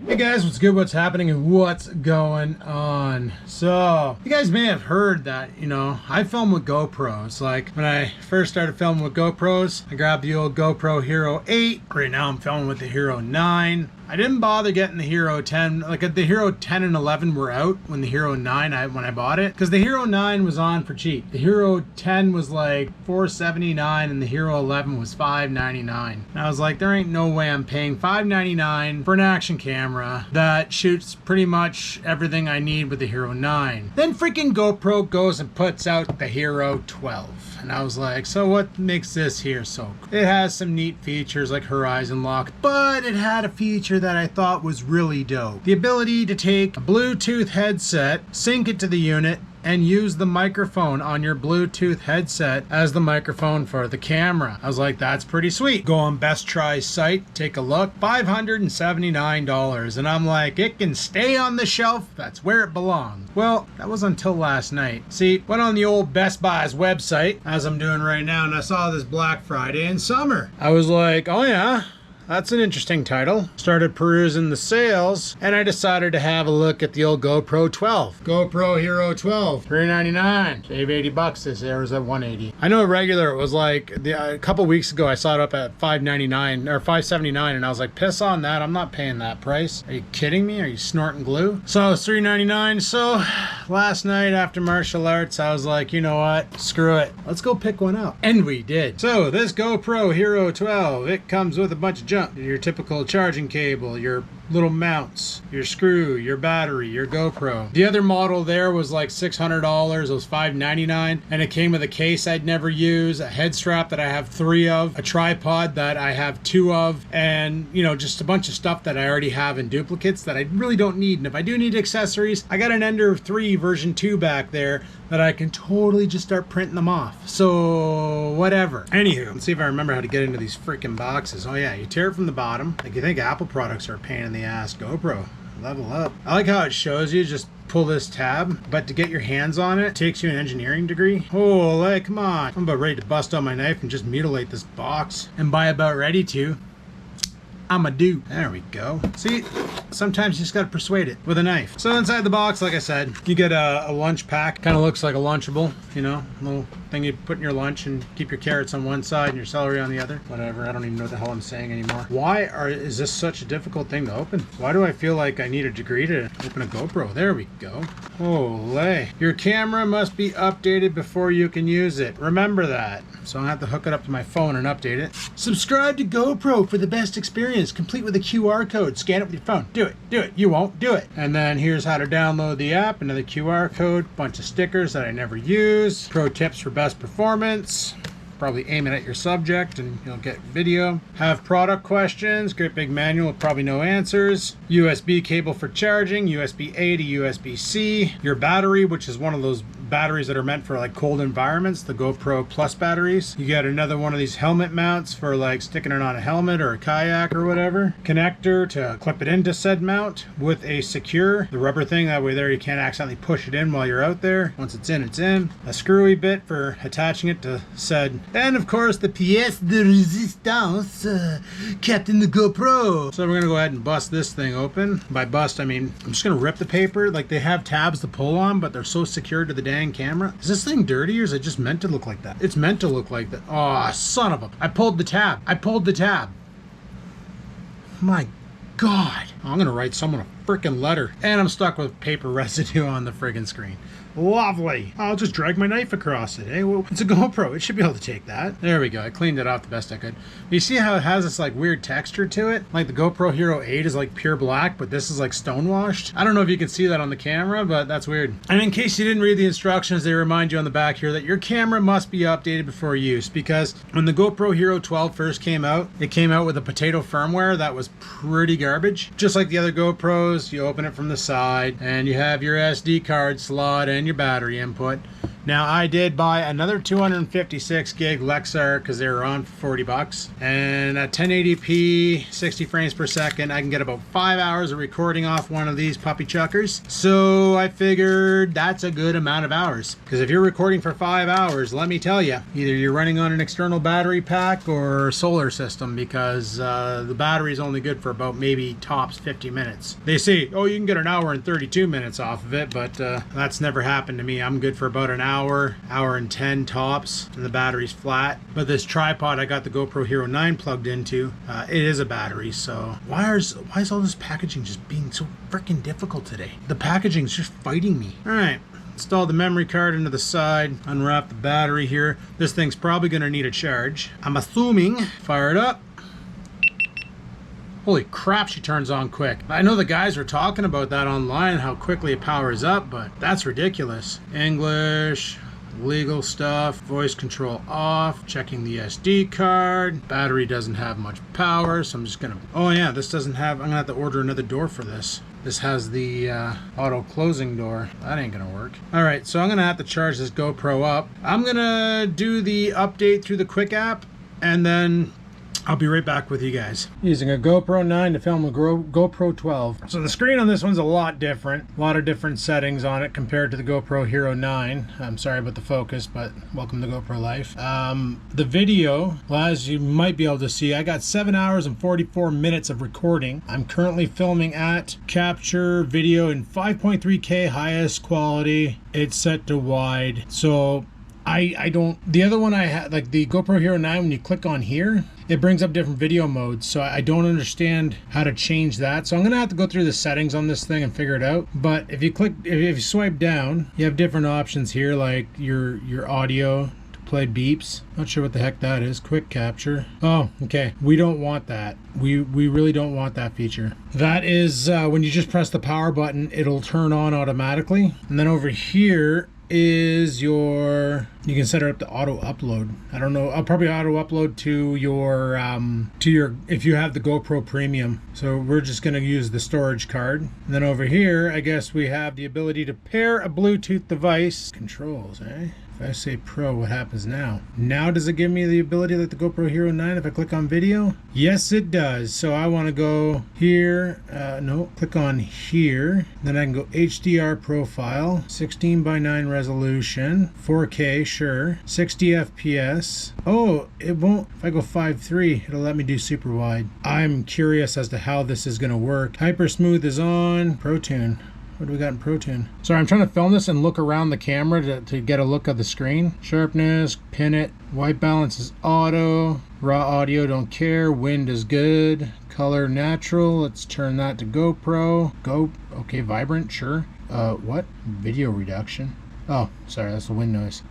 Hey guys, what's good, what's happening, and what's going on? So, you guys may have heard that, I film with GoPros. Like, when I first started filming with GoPros, I grabbed the old GoPro Hero 8. Right now I'm filming with the Hero 9. I didn't bother getting the Hero 10. Like, the Hero 10 and 11 were out when the Hero 9, when I bought it. Because the Hero 9 was on for cheap. The Hero 10 was like $479 and the Hero 11 was $599. And I was like, there ain't no way I'm paying $599 for an action camera that shoots pretty much everything I need with the Hero 9. Then freaking GoPro goes and puts out the Hero 12. And I was like, so what makes this here so cool? It has some neat features like horizon lock, but it had a feature that I thought was really dope. The ability to take a Bluetooth headset, sync it to the unit, and use the microphone on your Bluetooth headset as the microphone for the camera. I was like, that's pretty sweet. Go on Best Try's site, take a look, $579. And I'm like, it can stay on the shelf, that's where it belongs. Well, that was until last night. See, went on the old Best Buy's website, as I'm doing right now, and I saw this Black Friday and summer. I was like, oh yeah, that's an interesting title. Started perusing the sales, and I decided to have a look at the old GoPro 12. GoPro Hero 12, $399. Save $80. This air was at $180. I know regular it was like, a couple weeks ago I saw it up at $599 or $579, and I was like, piss on that, I'm not paying that price. Are you kidding me? Are you snorting glue? So it was $399. So last night after martial arts, I was like, you know what? Screw it. Let's go pick one up. And we did. So this GoPro Hero 12, it comes with a bunch of junk. Your typical charging cable, your little mounts, your screw, your battery, your GoPro. The other model there was like $600. It was $599, and it came with a case I'd never use, a head strap that I have 3 of, a tripod that I have 2 of, and just a bunch of stuff that I already have in duplicates that I really don't need. And if I do need accessories, I got an Ender 3 version 2 back there that I can totally just start printing them off. So whatever. Anywho, let's see if I remember how to get into these freaking boxes. Oh yeah, you tear it from the bottom. Like, you think Apple products are a pain in the ass. GoPro, level up. I like how it shows you just pull this tab, but to get your hands on it takes you an engineering degree. Holy, come on. I'm about ready to bust out my knife and just mutilate this box. And by about ready to, I'm a do. There we go. See, sometimes you just gotta persuade it with a knife. So inside the box, like I said, you get a lunch pack. Kind of looks like a Lunchable, little thing you put in your lunch and keep your carrots on one side and your celery on the other. Whatever, I don't even know what the hell I'm saying anymore. Is this such a difficult thing to open? Why do I feel like I need a degree to open a GoPro? There we go. Holy. Your camera must be updated before you can use it. Remember that. So I have to hook it up to my phone and update it. Subscribe to GoPro for the best experience, complete with a QR code. Scan it with your phone. Do it. Do it. You won't. Do it. And then here's how to download the app. Another QR code. Bunch of stickers that I never use. Pro tips for best performance. Probably aim it at your subject and you'll get video. Have product questions. Great big manual with probably no answers. USB cable for charging. USB-A to USB-C. Your battery, which is one of those batteries that are meant for like cold environments, the GoPro Plus batteries. You get another one of these helmet mounts for like sticking it on a helmet or a kayak or whatever. Connector to clip it into said mount with a the rubber thing, that way there you can't accidentally push it in while you're out there. Once it's in, it's in. A screwy bit for attaching it to said, and of course the pièce de résistance kept in the GoPro. So we're gonna go ahead and bust this thing open. By bust, I mean I'm just gonna rip the paper. Like, they have tabs to pull on, but they're so secured to the dang camera. Is this thing dirty, or is it just meant to look like that? It's meant to look like that. Oh, son of a... I pulled the tab. My God. I'm gonna write someone a freaking letter. And I'm stuck with paper residue on the friggin' screen. Lovely. I'll just drag my knife across it. Hey, well, it's a GoPro. It should be able to take that. There we go. I cleaned it off the best I could. You see how it has this like weird texture to it? Like the GoPro Hero 8 is like pure black, but this is like stonewashed. I don't know if you can see that on the camera, but that's weird. And in case you didn't read the instructions, they remind you on the back here that your camera must be updated before use, because when the GoPro Hero 12 first came out, it came out with a potato firmware that was pretty garbage. Just like the other GoPros, you open it from the side and you have your SD card slot and your battery input. Now I did buy another 256 gig Lexar because they were on for 40 bucks. And at 1080p, 60 frames per second, I can get about 5 hours of recording off one of these puppy chuckers. So I figured that's a good amount of hours. Because if you're recording for 5 hours, let me tell you, either you're running on an external battery pack or solar system, because the battery is only good for about maybe tops 50 minutes. They say, oh, you can get an hour and 32 minutes off of it, but that's never happened to me. I'm good for about an hour and 10 tops, and the battery's flat. But this tripod I got the GoPro Hero 9 plugged into, it is a battery. So why is all this packaging just being so freaking difficult today? The packaging's just fighting me. All right. Install the memory card into the side, unwrap the battery here. This thing's probably gonna need a charge, I'm assuming. Fire it up. Holy crap, she turns on quick. I know the guys were talking about that online, how quickly it powers up, but that's ridiculous. English, legal stuff, voice control off, checking the SD card. Battery doesn't have much power, so I'm just gonna, oh yeah, this doesn't have, I'm gonna have to order another door for this. This has the auto closing door. That ain't gonna work. All right, so I'm gonna have to charge this GoPro up. I'm gonna do the update through the Quick app, and then I'll be right back with you guys. Using a GoPro 9 to film a GoPro 12. So the screen on this one's a lot different. A lot of different settings on it compared to the GoPro Hero 9. I'm sorry about the focus, but welcome to GoPro Life. The video, well, as you might be able to see, I got 7 hours and 44 minutes of recording. I'm currently filming at capture video in 5.3K highest quality. It's set to wide. So I don't, the other one I had, like the GoPro Hero 9, when you click on here, it brings up different video modes, so I don't understand how to change that. So I'm gonna have to go through the settings on this thing and figure it out. But if you click, if you swipe down, you have different options here, like your audio to play beeps. Not sure what the heck that is. Quick capture. Oh, okay. We don't want that. We really don't want that feature. That is when you just press the power button, it'll turn on automatically. And then over here is your, you can set it up to auto upload. I don't know, I'll probably auto upload to your if you have the GoPro Premium. So we're just going to use the storage card. And then over here, I guess we have the ability to pair a Bluetooth device. Controls, eh? If I say Pro, what happens now? Now does it give me the ability like the GoPro Hero 9 if I click on video? Yes, it does. So I want to go here. No, click on here. Then I can go HDR profile, 16:9 resolution, 4K, sure, 60 FPS. Oh, it won't. If I go 5.3, it'll let me do super wide. I'm curious as to how this is going to work. Hyper smooth is on. ProTune. What do we got in ProTune? Sorry, I'm trying to film this and look around the camera to get a look of the screen. Sharpness, pin it. White balance is auto. Raw audio, don't care. Wind is good. Color natural. Let's turn that to GoPro. Okay, vibrant, sure. What? Video reduction. Oh, sorry, that's the wind noise.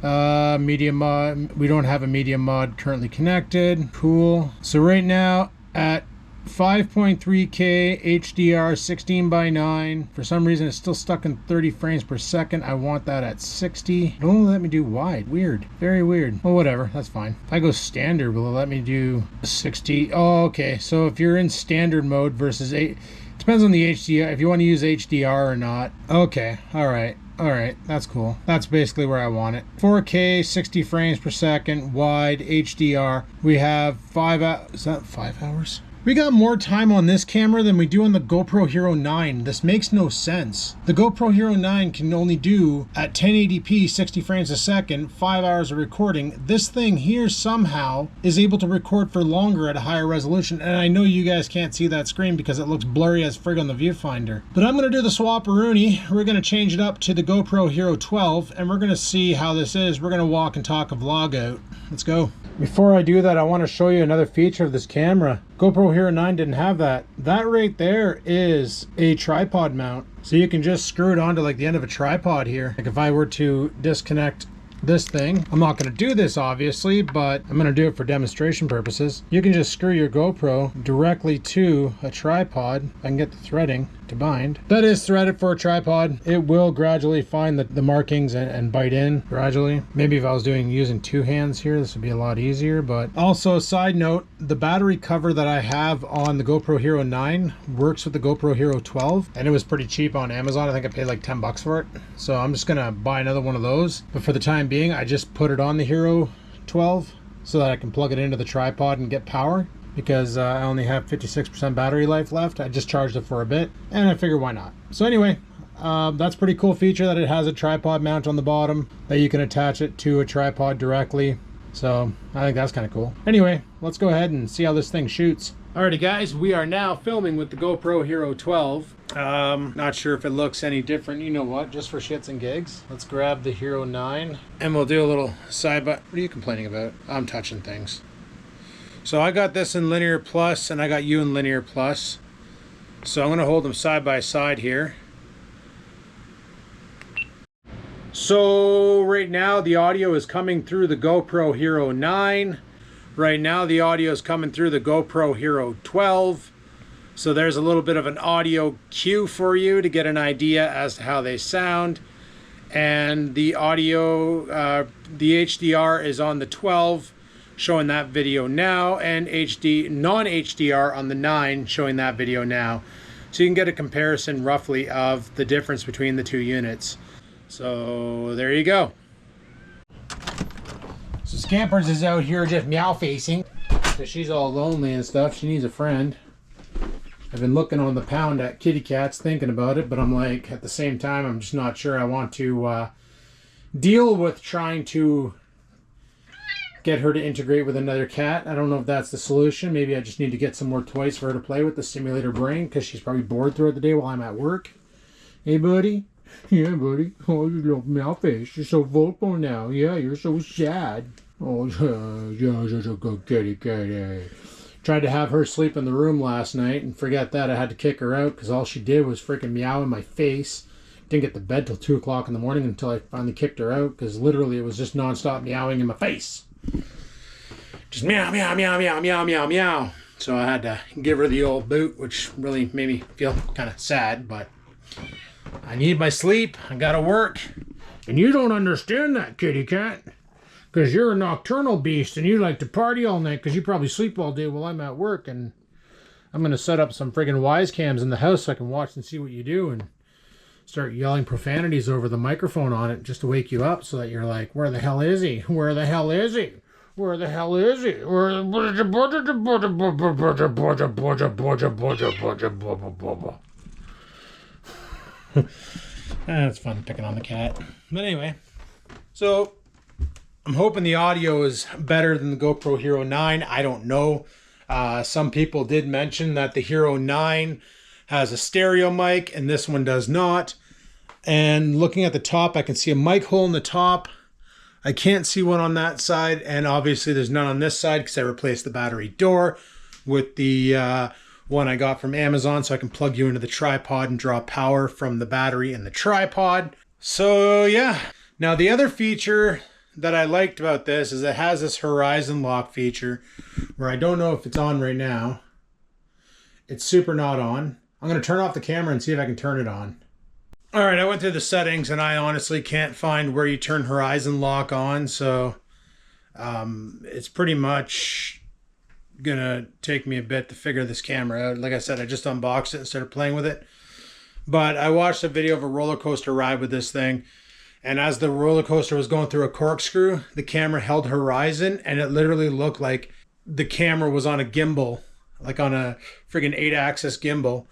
Media mod. We don't have a media mod currently connected. Cool. So right now at 5.3K HDR 16:9. For some reason it's still stuck in 30 frames per second. I want that at 60. It only let me do wide. Weird. Very weird. Well, whatever. That's fine. If I go standard, will it let me do 60? Oh, okay. So if you're in standard mode versus 8, depends on the HDR, if you want to use HDR or not. Okay. All right. All right, that's cool. That's basically where I want it. 4K, 60 frames per second, wide, HDR. We have 5 hours. Is that 5 hours? We got more time on this camera than we do on the GoPro Hero 9. This makes no sense. The GoPro Hero 9 can only do at 1080p 60 frames a second, 5 hours of recording. This thing here somehow is able to record for longer at a higher resolution. And I know you guys can't see that screen because it looks blurry as frig on the viewfinder. But I'm gonna do the swap-a-rooney. We're gonna change it up to the GoPro Hero 12 and we're gonna see how this is. We're gonna walk and talk a vlog out. Let's go. Before I do that, I want to show you another feature of this camera. GoPro Hero 9 didn't have that. That right there is a tripod mount. So you can just screw it onto like the end of a tripod here. Like if I were to disconnect this thing. I'm not going to do this obviously, but I'm going to do it for demonstration purposes. You can just screw your GoPro directly to a tripod. I can get the threading to bind. That is threaded for a tripod. It will gradually find the markings and bite in gradually. Maybe if I was using two hands here, this would be a lot easier. But also, side note, the battery cover that I have on the GoPro Hero 9 works with the GoPro Hero 12, and it was pretty cheap on Amazon. I think I paid like 10 bucks for it. So I'm just gonna buy another one of those. But for the time being, I just put it on the Hero 12 so that I can plug it into the tripod and get power, because I only have 56% battery life left. I just charged it for a bit and I figured why not. So anyway, that's a pretty cool feature that it has a tripod mount on the bottom that you can attach it to a tripod directly. So I think that's kind of cool. Anyway, let's go ahead and see how this thing shoots. Alrighty guys, we are now filming with the GoPro Hero 12. Not sure if it looks any different. You know what, just for shits and gigs, let's grab the Hero 9 and we'll do a little side by. What are you complaining about? I'm touching things. So I got this in Linear Plus and I got you in Linear Plus. So I'm going to hold them side by side here. So right now the audio is coming through the GoPro Hero 9. Right now the audio is coming through the GoPro Hero 12. So there's a little bit of an audio cue for you to get an idea as to how they sound. And the audio, the HDR is on the 12, showing that video now, and non-HDR on the 9, showing that video now. So you can get a comparison roughly of the difference between the two units. So there you go. So Scampers is out here just meow facing because she's all lonely and stuff. She needs a friend. I've been looking on the pound at kitty cats, thinking about it, but I'm like, at the same time, I'm just not sure I want to deal with trying to get her to integrate with another cat. I don't know if that's the solution. Maybe I just need to get some more toys for her to play with to stimulate her brain, because she's probably bored throughout the day while I'm at work. Hey, buddy? Yeah, buddy. Oh, you little meow face. You're so vocal now. Yeah, you're so sad. Oh, yeah, such a good kitty kitty. Tried to have her sleep in the room last night, and forget that. I had to kick her out because all she did was freaking meow in my face. Didn't get to bed till 2 o'clock in the morning until I finally kicked her out, because literally it was just non-stop meowing in my face. Just meow, meow, meow, meow, meow, meow, meow. So I had to give her the old boot, which really made me feel kind of sad, but I need my sleep. I gotta work. And you don't understand that, kitty cat, because you're a nocturnal beast and you like to party all night because you probably sleep all day while I'm at work. And I'm going to set up some friggin' wise cams in the house so I can watch and see what you do, and start yelling profanities over the microphone on it just to wake you up, so that you're like, where the hell is he? Where the hell is he? Where the hell is he? That's fun picking on the cat. But anyway, so I'm hoping the audio is better than the GoPro Hero 9. I don't know. Some people did mention that the Hero 9 has a stereo mic and this one does not. And looking at the top, I can see a mic hole in the top. I can't see one on that side, and obviously there's none on this side because I replaced the battery door with the one I got from Amazon, so I can plug you into the tripod and draw power from the battery in the tripod. So yeah. Now the other feature that I liked about this is it has this horizon lock feature where I don't know if it's on right now. It's super not on. I'm going to turn off the camera and see if I can turn it on. All right, I went through the settings and I honestly can't find where you turn horizon lock on, so it's pretty much gonna take me a bit to figure this camera out. Like I said, I just unboxed it and started playing with it. But I watched a video of a roller coaster ride with this thing, and as the roller coaster was going through a corkscrew, the camera held horizon, and it literally looked like the camera was on a gimbal, like on a friggin' 8-axis gimbal,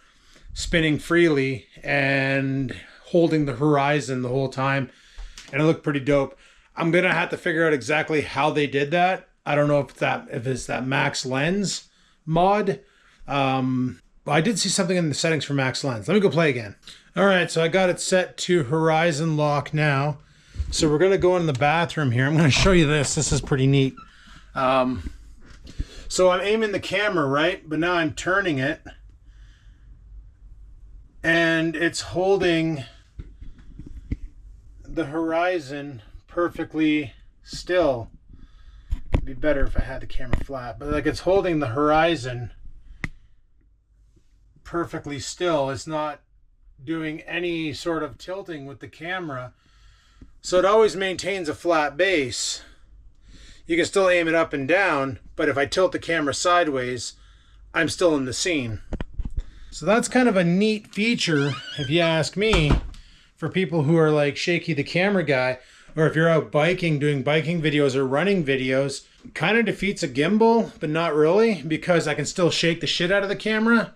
spinning freely and holding the horizon the whole time, and it looked pretty dope. I'm gonna have to figure out exactly how they did that. I don't know if it's that Max Lens mod. I did see something in the settings for Max Lens. Let me go play again. All right, so I got it set to horizon lock now. So we're gonna go in the bathroom here. I'm gonna show you this. This is pretty neat. So I'm aiming the camera, right? But now I'm turning it, and it's holding the horizon perfectly still. It'd be better if I had the camera flat, but like it's holding the horizon perfectly still. It's not doing any sort of tilting with the camera, so it always maintains a flat base. You can still aim it up and down, but if I tilt the camera sideways, I'm still in the scene. So that's kind of a neat feature, if you ask me, for people who are like Shaky the Camera Guy, or if you're out biking, doing biking videos or running videos. Kind of defeats a gimbal, but not really, because I can still shake the shit out of the camera,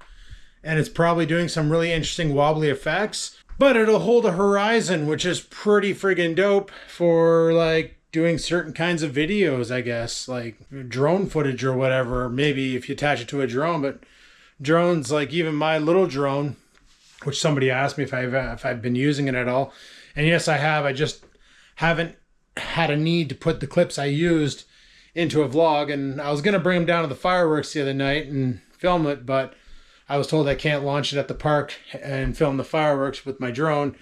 and it's probably doing some really interesting wobbly effects, but it'll hold a horizon, which is pretty friggin' dope for like doing certain kinds of videos, I guess, like drone footage or whatever, maybe if you attach it to a drone. But drones, like even my little drone, which somebody asked me if I've been using it at all, and yes I have. I just haven't had a need to put the clips I used into a vlog, and I was gonna bring them down to the fireworks the other night and film it, but I was told I can't launch it at the park and film the fireworks with my drone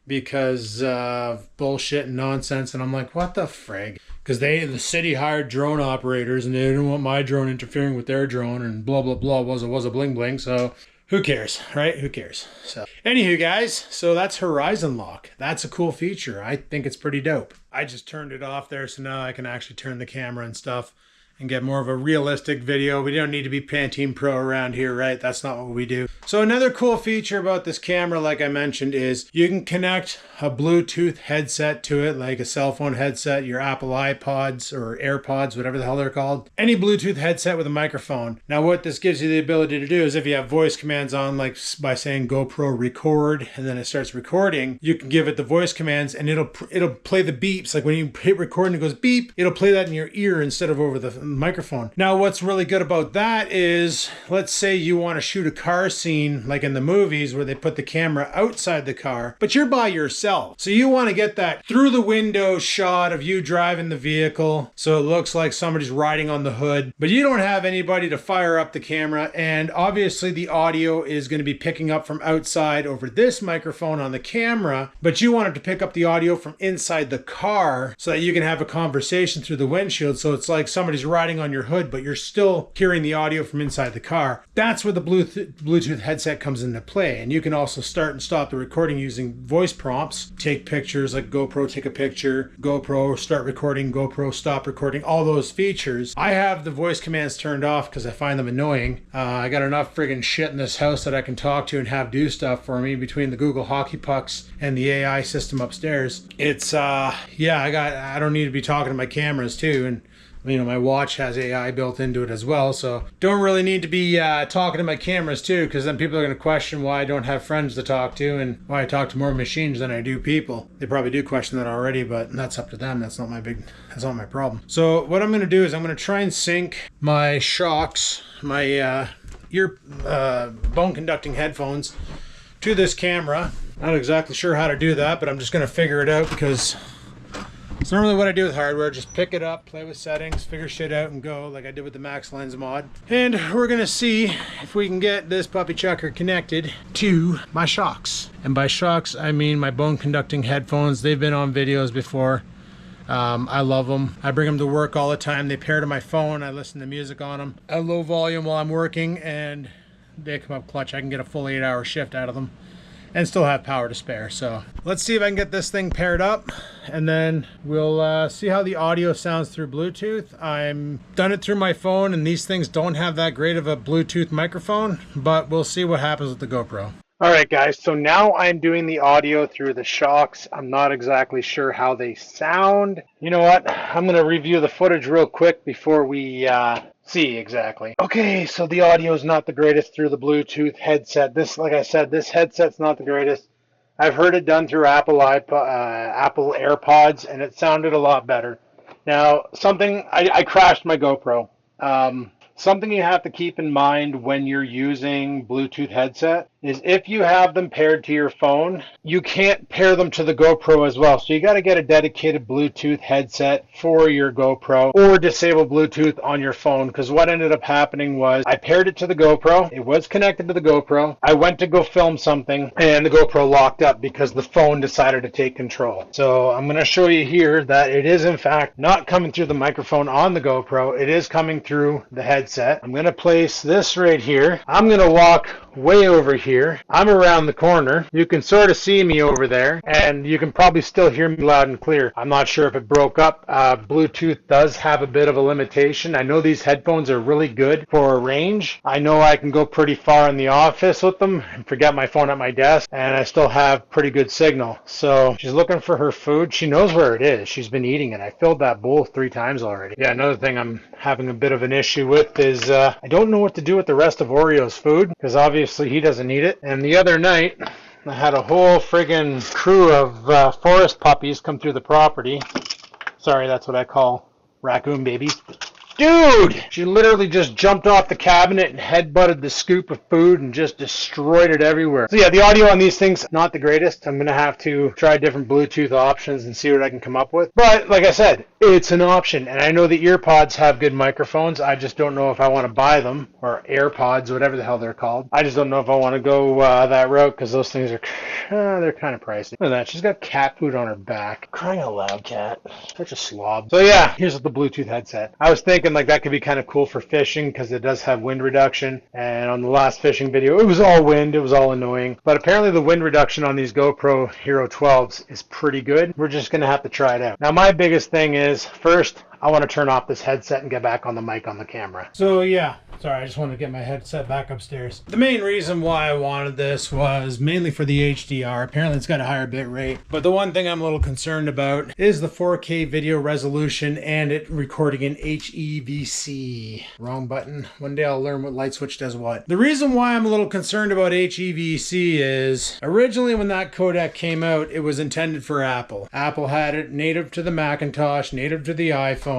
because of bullshit and nonsense. And I'm like, what the frig? Because the city hired drone operators and they didn't want my drone interfering with their drone, and blah blah blah, was a bling bling. So who cares, right? Who cares? So anywho, guys, so that's horizon lock. That's a cool feature. I think it's pretty dope. I just turned it off there, so now I can actually turn the camera and stuff and get more of a realistic video. We don't need to be Pantene Pro around here, right? That's not what we do. So another cool feature about this camera, like I mentioned, is you can connect a Bluetooth headset to it, like a cell phone headset, your Apple iPods or AirPods, whatever the hell they're called. Any Bluetooth headset with a microphone. Now what this gives you the ability to do is if you have voice commands on, like by saying GoPro record, and then it starts recording, you can give it the voice commands and it'll play the beeps. Like when you hit record and it goes beep, it'll play that in your ear instead of over the microphone. Now what's really good about that is, let's say you want to shoot a car scene like in the movies where they put the camera outside the car, but you're by yourself. So you want to get that through the window shot of you driving the vehicle so it looks like somebody's riding on the hood, but you don't have anybody to fire up the camera, and obviously the audio is going to be picking up from outside over this microphone on the camera, but you want it to pick up the audio from inside the car so that you can have a conversation through the windshield, so it's like somebody's riding on your hood, but you're still hearing the audio from inside the car. That's where the Bluetooth headset comes into play. And you can also start and stop the recording using voice prompts. Take pictures, like GoPro take a picture, GoPro start recording, GoPro stop recording, all those features. I have the voice commands turned off because I find them annoying. I got enough friggin' shit in this house that I can talk to and have do stuff for me between the Google hockey pucks and the AI system upstairs. It's I don't need to be talking to my cameras too, and you know, my watch has AI built into it as well, so don't really need to be talking to my cameras too, because then people are going to question why I don't have friends to talk to and why I talk to more machines than I do people. They probably do question that already, but that's up to them. That's not my problem. So what I'm going to do is I'm going to try and sync my shocks, my bone conducting headphones to this camera. Not exactly sure how to do that, but I'm just going to figure it out because it's normally what I do with hardware. Just pick it up, play with settings, figure shit out and go, like I did with the Max Lens mod. And we're gonna see if we can get this puppy chucker connected to my shocks. And by shocks, I mean my bone conducting headphones. They've been on videos before. I love them. I bring them to work all the time. They pair to my phone. I listen to music on them at low volume while I'm working, and they come up clutch. I can get a full 8-hour shift out of them and still have power to spare. So let's see if I can get this thing paired up, and then we'll see how the audio sounds through Bluetooth. I'm done it through my phone, and these things don't have that great of a Bluetooth microphone, but we'll see what happens with the GoPro. All right, guys, so now I'm doing the audio through the shocks. I'm not exactly sure how they sound. You know what? I'm gonna review the footage real quick before we see exactly. Okay, so the audio is not the greatest through the Bluetooth headset. This, like I said, this headset's not the greatest. I've heard it done through Apple AirPods, and it sounded a lot better. Now, I crashed my GoPro. Something you have to keep in mind when you're using Bluetooth headset is if you have them paired to your phone, you can't pair them to the GoPro as well. So you got to get a dedicated Bluetooth headset for your GoPro or disable Bluetooth on your phone, because what ended up happening was I paired it to the GoPro. It was connected to the GoPro. I went to go film something and the GoPro locked up because the phone decided to take control. So I'm going to show you here that it is in fact not coming through the microphone on the GoPro. It is coming through the headset. I'm going to place this right here. I'm going to walk way over here. I'm around the corner. You can sort of see me over there, and you can probably still hear me loud and clear. I'm not sure if it broke up. Bluetooth does have a bit of a limitation. I know these headphones are really good for a range. I know I can go pretty far in the office with them and forget my phone at my desk, and I still have pretty good signal. So she's looking for her food. She knows where it is. She's been eating it. I filled that bowl 3 times already. Yeah, another thing I'm having a bit of an issue with is I don't know what to do with the rest of Oreo's food, because obviously he doesn't eat it. And the other night I had a whole friggin' crew of forest puppies come through the property. Sorry, that's what I call raccoon babies. Dude! She literally just jumped off the cabinet and headbutted the scoop of food and just destroyed it everywhere. So yeah, the audio on these things, not the greatest. I'm going to have to try different Bluetooth options and see what I can come up with. But like I said, it's an option. And I know the EarPods have good microphones. I just don't know if I want to buy them, or AirPods, whatever the hell they're called. I just don't know if I want to go that route, because those things are, they're kind of pricey. Look at that. She's got cat food on her back. Crying out loud, cat. Such a slob. So yeah, here's the Bluetooth headset. I was thinking like that could be kind of cool for fishing, because it does have wind reduction. And on the last fishing video, it was all wind. It was all annoying. But apparently the wind reduction on these GoPro Hero 12s is pretty good. We're just going to have to try it out. Now my biggest thing is, first, I want to turn off this headset and get back on the mic on the camera. So yeah, sorry, I just wanted to get my headset back upstairs. The main reason why I wanted this was mainly for the HDR. Apparently it's got a higher bit rate. But the one thing I'm a little concerned about is the 4K video resolution and it recording in HEVC. Wrong button. One day I'll learn what light switch does what. The reason why I'm a little concerned about HEVC is originally when that codec came out, it was intended for Apple. Apple had it native to the Macintosh, native to the iPhone.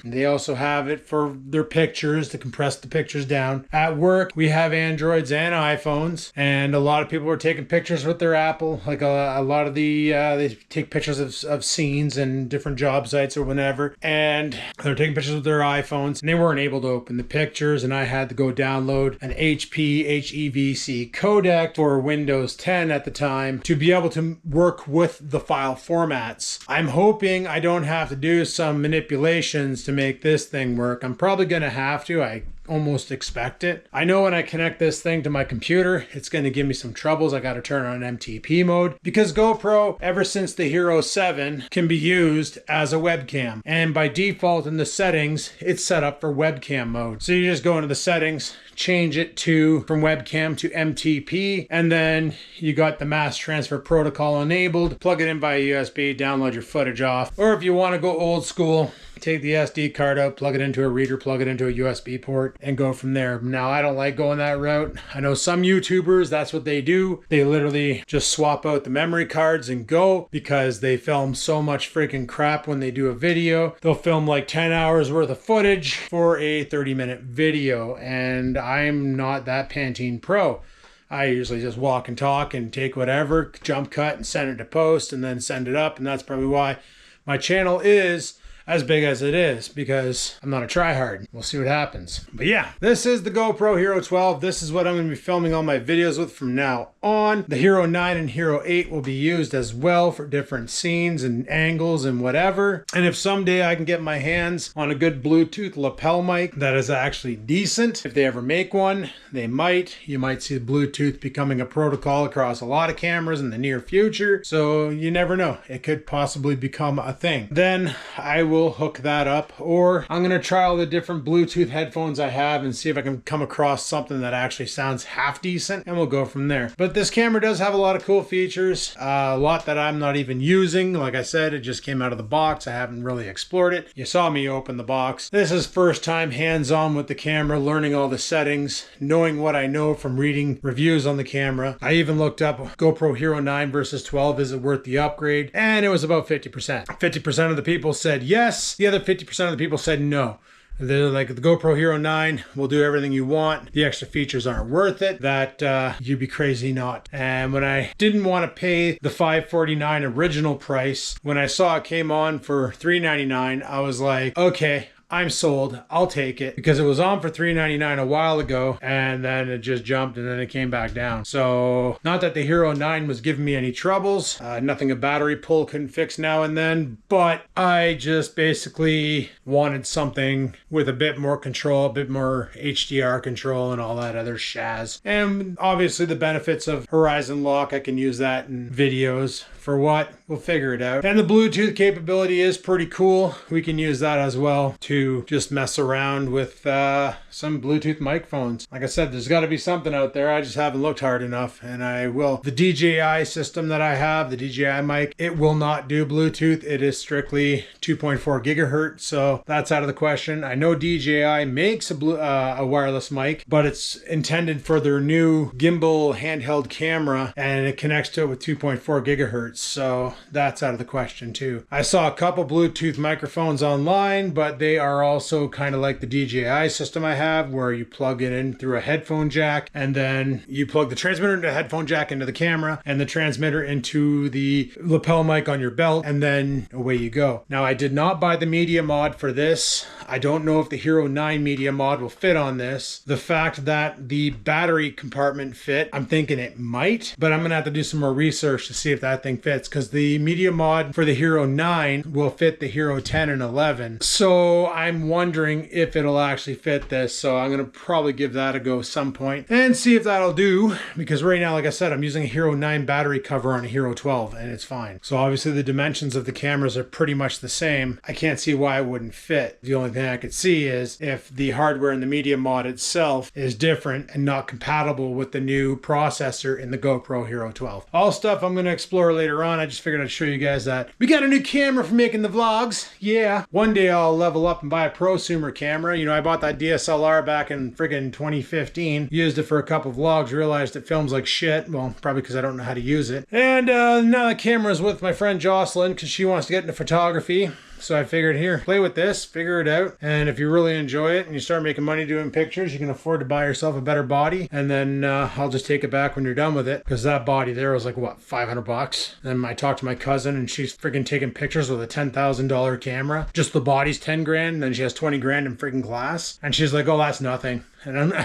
They also have it for their pictures, to compress the pictures down. At work, we have Androids and iPhones, and a lot of people are taking pictures with their Apple. Like a lot of they take pictures of scenes and different job sites or whatever, and they're taking pictures with their iPhones, and they weren't able to open the pictures, and I had to go download an HP HEVC codec for Windows 10 at the time to be able to work with the file formats. I'm hoping I don't have to do some manipulations to make this thing work. I'm probably going to have to. I almost expect it. I know when I connect this thing to my computer, it's going to give me some troubles. I got to turn on MTP mode, because GoPro, ever since the Hero 7, can be used as a webcam. And by default in the settings, it's set up for webcam mode. So you just go into the settings, change it from webcam to MTP, and then you got the mass transfer protocol enabled. Plug it in via USB, download your footage off. Or if you want to go old school, take the SD card out, plug it into a reader, plug it into a USB port, and go from there. Now, I don't like going that route. I know some YouTubers, that's what they do. They literally just swap out the memory cards and go, because they film so much freaking crap when they do a video. They'll film like 10 hours worth of footage for a 30-minute video, and I'm not that Pantene Pro. I usually just walk and talk and take whatever, jump cut and send it to post and then send it up, and that's probably why my channel is as big as it is, because I'm not a tryhard. We'll see what happens. But yeah, this is the GoPro Hero 12. This is what I'm going to be filming all my videos with from now on. The Hero 9 and Hero 8 will be used as well for different scenes and angles and whatever. And if someday I can get my hands on a good Bluetooth lapel mic that is actually decent, if they ever make one, they might. You might see Bluetooth becoming a protocol across a lot of cameras in the near future. So you never know. It could possibly become a thing. Then I will hook that up, or I'm going to try all the different Bluetooth headphones I have and see if I can come across something that actually sounds half decent, and we'll go from there. But this camera does have a lot of cool features, a lot that I'm not even using. Like I said, it just came out of the box. I haven't really explored it. You saw me open the box. This is first time hands-on with the camera, learning all the settings, knowing what I know from reading reviews on the camera. I even looked up GoPro Hero 9 versus 12, is it worth the upgrade? And it was about 50%. 50% of the people said yes. The other 50% of the people said no. They're like, the GoPro Hero 9 will do everything you want. The extra features aren't worth it. That you'd be crazy not. And when I didn't want to pay the $549 original price, when I saw it came on for $399, I was like, okay, I'm sold. I'll take it, because it was on for $399 a while ago, and then it just jumped and then it came back down. So not that the Hero 9 was giving me any troubles, nothing a battery pull couldn't fix now and then, but I just basically wanted something with a bit more control, a bit more HDR control and all that other shaz. And obviously the benefits of horizon lock, I can use that in videos. For what? We'll figure it out. And the Bluetooth capability is pretty cool. We can use that as well to just mess around with some Bluetooth microphones. Like I said, there's got to be something out there. I just haven't looked hard enough, and I will. The DJI system that I have, the DJI mic, it will not do Bluetooth. It is strictly 2.4 gigahertz, so that's out of the question. I know DJI makes a wireless mic, but it's intended for their new gimbal handheld camera, and it connects to it with 2.4 gigahertz. So that's out of the question too. I saw a couple Bluetooth microphones online, but they are also kind of like the DJI system I have, where you plug it in through a headphone jack, and then you plug the transmitter into the headphone jack into the camera, and the transmitter into the lapel mic on your belt, and then away you go. Now, I did not buy the media mod for this. I don't know if the Hero 9 media mod will fit on this. The fact that the battery compartment fit, I'm thinking it might, but I'm gonna have to do some more research to see if that thing fits, because the media mod for the Hero 9 will fit the Hero 10 and 11. So I'm wondering if it'll actually fit this. So I'm gonna probably give that a go some point and see if that'll do, because right now, like I said, I'm using a Hero 9 battery cover on a Hero 12 and it's fine. So obviously the dimensions of the cameras are pretty much the same. I can't see why it wouldn't fit. The only thing I could see is if the hardware in the media mod itself is different and not compatible with the new processor in the GoPro Hero 12. All stuff I'm going to explore later on. I just figured I'd show you guys that we got a new camera for making the vlogs. Yeah. One day I'll level up and buy a prosumer camera. You know, I bought that DSLR back in friggin' 2015. Used it for a couple vlogs, realized it films like shit. Well, probably because I don't know how to use it. And now the camera's with my friend Jocelyn because she wants to get into photography. So I figured, here, play with this, figure it out. And if you really enjoy it and you start making money doing pictures, you can afford to buy yourself a better body. And then I'll just take it back when you're done with it. Because that body there was like, what, $500? Then I talked to my cousin and she's freaking taking pictures with a $10,000 camera. Just the body's 10 grand. And then she has 20 grand in freaking glass. And she's like, oh, that's nothing. And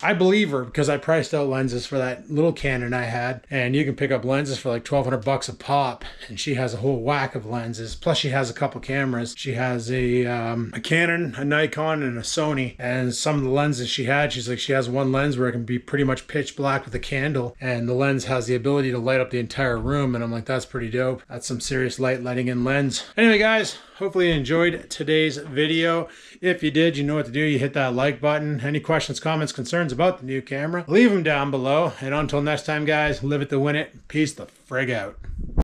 I believe her, because I priced out lenses for that little Canon I had. And you can pick up lenses for like $1,200 a pop. And she has a whole whack of lenses. Plus she has a couple cameras. She has a Canon, a Nikon, and a Sony. And some of the lenses she had, she's like, she has one lens where it can be pretty much pitch black with a candle. And the lens has the ability to light up the entire room. And I'm like, that's pretty dope. That's some serious light letting in lens. Anyway, guys, hopefully you enjoyed today's video. If you did, you know what to do. You hit that like button. Any questions, comments, concerns about the new camera, leave them down below. And until next time, guys, live it to win it. Peace the frig out.